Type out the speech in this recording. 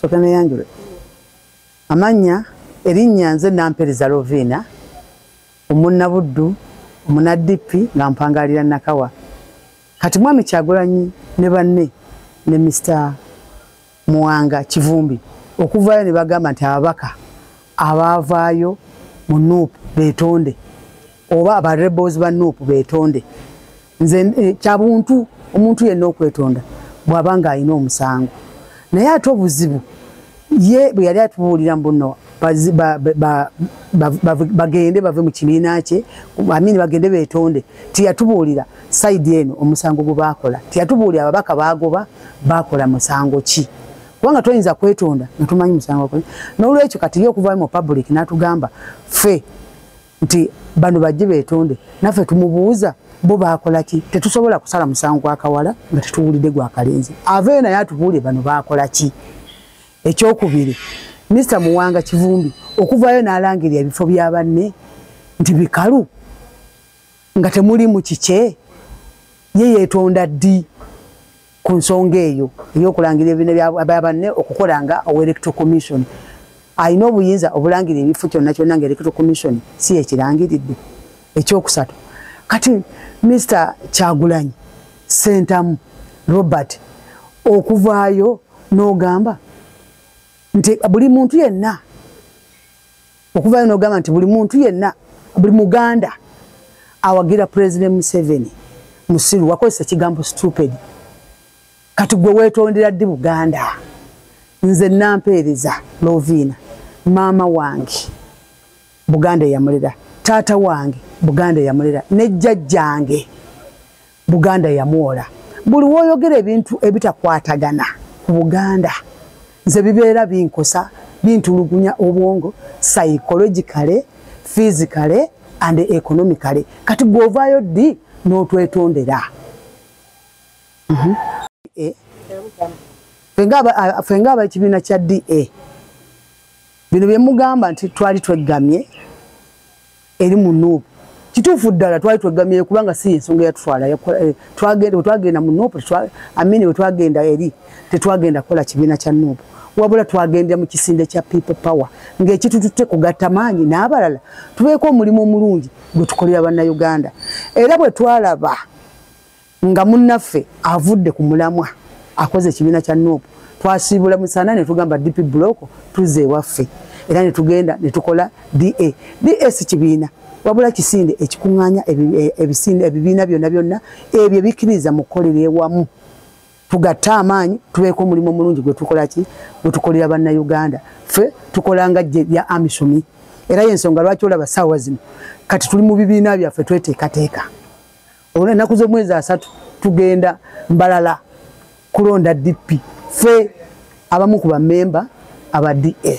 sokane yanjule amanya erinnya nze Nampereza Lovina omunna buddu omuna DP nga mpangalira nakawa kati mwami Kyagulanyi ne banne ne Mr. Muwanga Kivumbi okuvayo ne bagamba nti ababaka abavaayo mu NUP betonde oba aba rebels ba NUP betonde nze kyabuntu omuntu yenna okwetonda bwabanga alina omusango naye ate obuzibu ye bwe yali atubuulira mbuno bagende bave mu kibiina kye amini bagende betonde tiyatubuulira side eno omusango gwe bakola tiyatubuulira ababaka bagoba bakola musango ki kubanga toyinza kwetonda natumanyi musango gwe n'olwekyo kati ye okuva mu public natugamba fe nti bano bajje betonde naffe tumubuuza bo bakola ki tetusobola kusala musango gwa kawala nga tetuwulidde gwa kalenzi ave naye atubuulire bano bakola ki ekyokubiri Mr. Muwanga Kivumbi okuvayo n'alangirira ebifo bya banne nti bikalu nga temuli mu kike ye yeetonda ddi ku nsonga eyo ey'okulangirira ebine bya banne okukolanga Electoral Commission ayina obuyinza obulangirira ebifo kyonna kyonna nga Electoral Commission si ekirangiridde. Ekyokusatu kati Mr. Kyagulanyi Sentamu Robert okuvaayo n'ogamba nti buli muntu yenna okuvayo n'ogamba nti buli muntu yenna buli Muganda awagira President Museveni musiru wakozesa kigambo stupid kati gwe weetondera ddi Buganda nze Nampereza Lovina mama wange Buganda yamulera taata wange Buganda yamulera ne jjajjange Buganda yamuola buli woyogera ebintu ebitakwatagana ku Buganda nze bibeera binkosa bintulugunya obwongo psychologically physically and economically kati gwovayo ddi n'otwetondera fenga abakibiina kya DA bino bye mugamba nti twali twegamye eri mu NUP kituufu ddala twali twegamye kubanga si ensonga yatutwala twagenda mu NUP amini we twagenda eri tetwagenda kukola kibiina kya NUP wabula twagendera mu kisinde kya People Power ng'ekitututte kugatta maanyi n'abalala tubeeko omulimu omulungi gwe tukolera bannayuganda era bwe twalaba nga munnaffe avudde ku mulamwa akoze ekibiina kya NUP twasiibula musana ne tugamba DP block tuze ewaffe era ne tugenda ne tukola DA si kibiina wabula kisinde ekikuŋŋaanya ebibiina byonna ebyo bikkiriza mu kukolera ewamu tugatta amaanyi tubeeko omulimu omulungi gwe tukola ki gwe tukolera bannayuganda ffe tukolanga lya amisomi era y'ensonga lwaki olaba ssaawa zino kati tuli mu bibiina byaffe tweteekateeka ennaku z'omwezi 3 tugenda Mbalala kulonda DP ffe abamu ku bammemba aba DA